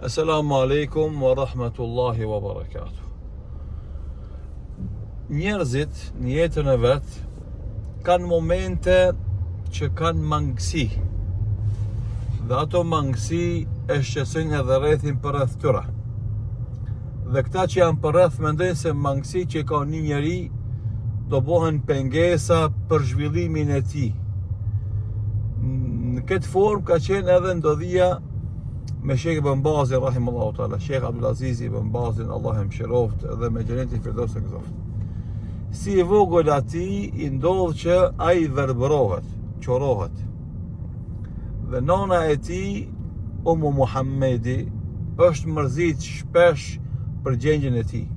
Assalamu alaikum wa rahmatullahi wa barakatuh. Njerëzit në jetën e vet kanë momente që kanë mangësi. Dhe ato mangësi e shqesojnë edhe rrethin përreth tyre. Dhe këta që janë përreth mendojnë se mangësi që ka një njeri do bëhen pengesa për zhvillimin e tij. Në këtë formë ka qenë edhe ndodhia me Sheikh Ibn Bazin rahimahullahu taala, Sheikh Abdulaziz Ibn Bazin, Allah e mëshiroft, dhe me xhenetin Firdaus e gëzoft. Si i vogël ati i ndodh që ai verbërohet, çorohet. Dhe nona e tij, Ummu Muhammedi, është mërzit shpesh për gjendjen e tij.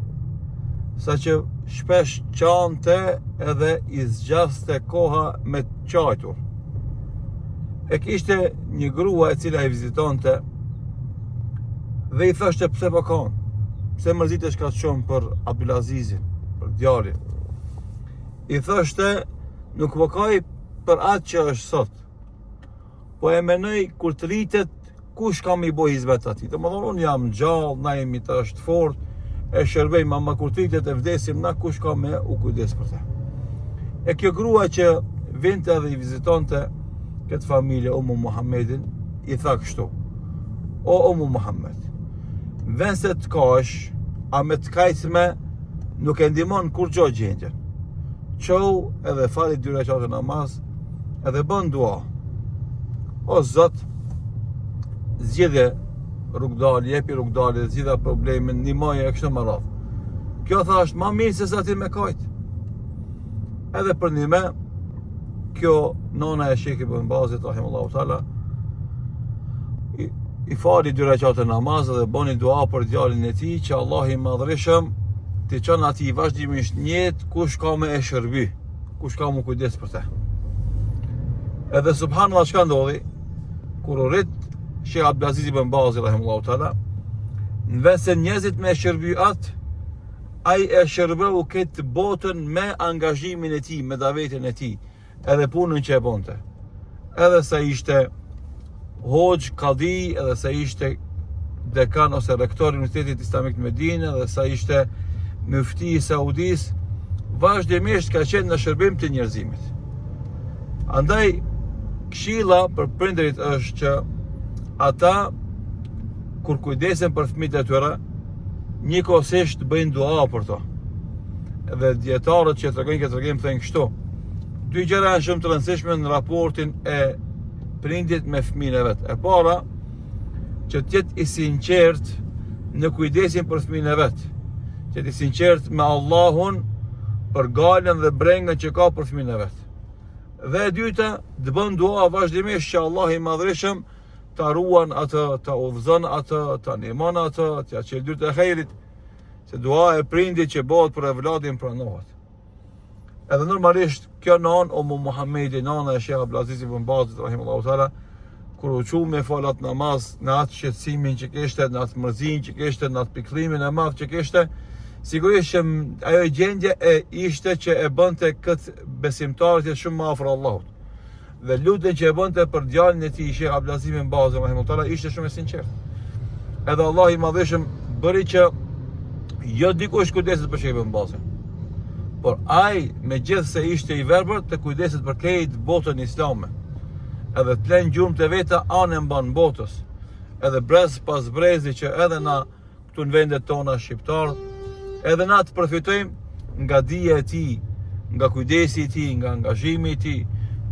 Saqë shpesh qante edhe i zgjaste koha me të qajtur. E kishte një grua e cila i vizitonte dhe i thoshte pse po kanë, pse mërzitesh ka shumë për Abdulazizin, për djalin. I thoshte nuk po kaj për atë që është sot, po e menoj kur të rritet kush ka mi boj hizmet atij. Domethënë unë jam gjallë, na jemi të është fort, e shërbej, ma kur të rritet e vdesim na, kush ka me u kujdes për te. E kjo grua që vinte dhe i vizitonte këtë familje, Ummu Muhammedin, i tha kështu: o Ummu Muhammed, vend se të kash, a me të kajtme nuk e ndihmon kur gjo gjendjen. Qau edhe fali 2 rekate namaz edhe bën dua. O Zot, zgjidhje rrugdalë, jepi rrugdalë, zgjidha problemin, ndihmoje e kështu me radhë. Kjo tha është ma mirë se sa ti me kajt. Edhe për ndihmë, kjo nona e Sheikh Ibn Bazit rahimahullahu taala i fali 2 rekate namaz dhe boni dua për djalin e tij që Allah i madhreshëm të çon atij vazhdimisht në jetë kush ka me e shërby, kush ka mu kujdes për te. Edhe subhanallahu çka ndodhi kur u rrit Sheikh Abdulaziz Ibn Bazi rahimahullahu taala, në vend se njerëzit me shërby atë, ai e shërbeu këtë botën me angazhimin e tij, me davetin e tij, edhe punën që e bonte. Edhe sa ishte hoxh, kadi, edhe sa ishte dekan ose rektor i Universitetit Islamik në Medinë, edhe sa ishte mufti i Saudis, vazhdimisht ka qenë në shërbim të njerëzimit. Andaj këshilla për prindërit është që ata kur kujdesen për fëmijët e tyre, njëkohësisht bëjnë dua për to. Edhe dietarët që tregojnë këtë tregim thënë kështu: 2 gjëra janë shumë të rëndësishme në raportin e prindit me fëmijën e vet. E para, që t'jetë i sinqert në kujdesin për fëmijën e vet. Që t'jetë i sinqert me Allahun për galën dhe brengën që ka për fëmijën e vet. Dhe e dyta, të bën dua vazhdimisht që Allah i madhreshëm ta ruan atë, ta udhëzon atë, ta ndihmon atë, t'ja çel dyrt e xherit, se dua e prindit që bëhet për evladin pranohet. Edhe normalisht kjo nan Ummu Muhammedi, nana e Sheikh Abdulaziz Ibn Bazit rahimahullahu taala, kur u çu me falat namaz, në atë shqetësimin që kishte, në atë mërzinë që kishte, në atë pikëllimin e madh që kishte, sigurisht që ajo gjendje e ishte që e bënte këtë besimtarët shumë më afër Allahut. Dhe lutjen që e bënte për djalin e tij, Sheikh Abdulaziz Ibn Bazit rahimahullahu taala, ishte shumë e sinqertë. Edhe Allah i madhëshëm bëri që jo dikush kujdeset për Sheikh Ibn Bazin, por ai me gjithë se ishte i verbër të kujdeset për këtë botën islame, edhe të lënë gjurmë të veta anë mban botës, edhe brez pas brezi që edhe na këtu në vendet tona shqiptar, edhe na të përfitojmë nga dija e tij, nga kujdesi i tij, nga angazhimi i tij,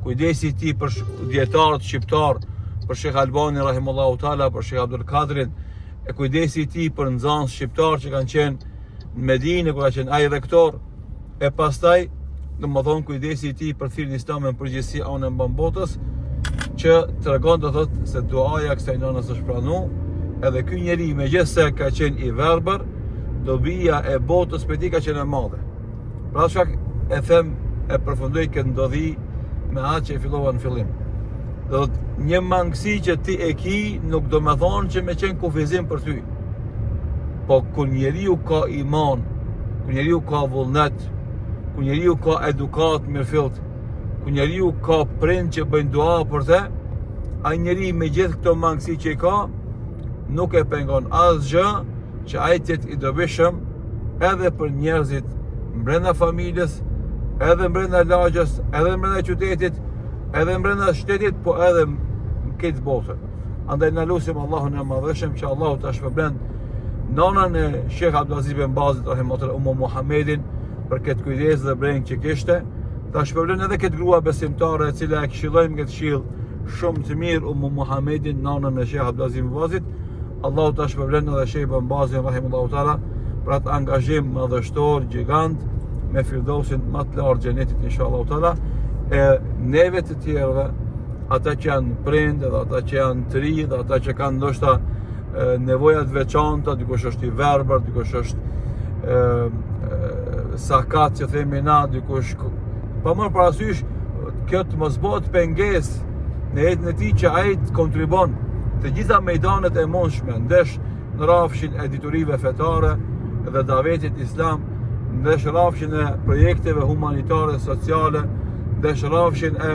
kujdesi i tij për dietarët shqiptar, për Sheikh Albani rahimahullahu taala, për Sheikh Abdul Kadrin, e kujdesi i tij për nxënës shqiptar që kanë qenë në Medinë, ku ka qenë ai rektor. E pastaj, domethënë kujdesi i tij për thirrjen islame në përgjithësi anë mban botës, që tregon do thotë se duaja kësaj nënës është pranuar, edhe ky njeri megjithëse ka qenë i verbër, dobia e botës për tij ka qenë e madhe. Pra shkak e them, e përfundoj këtë ndodhi me atë që e fillova në fillim. Do thotë një mangësi që ti e ki nuk do me thonë që me qenë kufizim për ty. Po kur njeriu ka iman, kur njeriu ka vullnet, ku njeriu ka edukat mirëfillt, ku njeriu ka prind që bëjnë dua për te, ai njeri me gjithë këto mangësi që i ka, nuk e pengon asgjë që ai të jetë i dobishëm edhe për njerëzit brenda familjes, edhe brenda lagjes, edhe brenda qytetit, edhe brenda shtetit, po edhe në këtë botë. Andaj na lutim Allahun e Madhëshëm që Allahu ta shpërblen nonën e Sheikh Abdulaziz bin Bazit rahimahullah Ummu Muhammedin për këtë kujdes dhe breng që kishte. Ta shpërblen edhe këtë grua besimtare e cila e këshillojmë këtë këshill shumë të mirë Ummu Muhammedin, nonën e Sheikh Abdulaziz bin Bazit. Allahu ta shpërblen edhe Sheikh bin Bazin rahimahullahu taala për atë angazhim madhështor, gjigant, me firdausin më të lartë xhenetit inshallah taala. E neve të tjerëve, ata që janë prind, edhe ata që janë të ri, dhe ata që kanë ndoshta nevojat veçanta, dikush është i verbër, dikush është sakat që themi na, dikush pa marrë parasysh kjo të mos bëhet pengesë në jetën e tij që ai të kontribon të gjitha mejdanet e mundshme, ndesh në rafshin e diturive fetare dhe davetit islam, ndesh rafshin e projekteve humanitare, sociale, ndesh rafshin e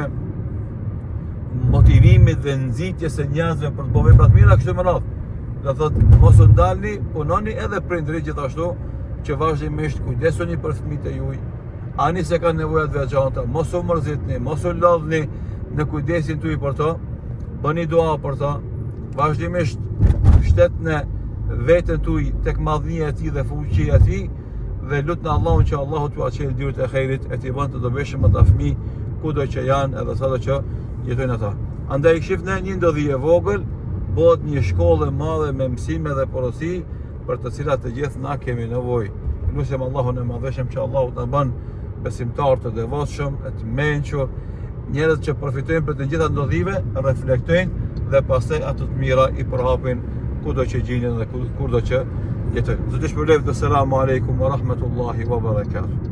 motivimit dhe nxitjes së njerëzve për të bërë vepra të mira kështu më radh. Do thotë mos u ndalni, punoni edhe prindrit gjithashtu që vazhdimisht kujdesuni për fëmijët e juaj. Ani se kanë nevoja të veçanta, mos u mërzitni, mos u lodhni në kujdesin tuaj për to, bëni dua për to, vazhdimisht shtetni veten tuaj tek madhnia e tij dhe fuqia e tij dhe lutni Allahun që Allahu t'u aqel dyert e xherit e t'i bën të dobishëm ata fëmijë kudo që janë edhe sado që jetojnë ata. Andaj shifni një ndodhi e vogël, bëhet një shkollë e madhe me mësime dhe porosi për të cilat të gjithë na kemi nevojë. Lutem Allahun e Madhëshëm që Allahu ta bën besimtar të devotshëm, të mençur, njerëz që përfitojnë për të gjitha ndodhive, reflektojnë dhe pastaj ato të mira i përhapin kudo që gjinin dhe kudo që jetojnë. Zoti shpëlbeft. Selamun alejkum wa rahmatullahi wa barakatuh.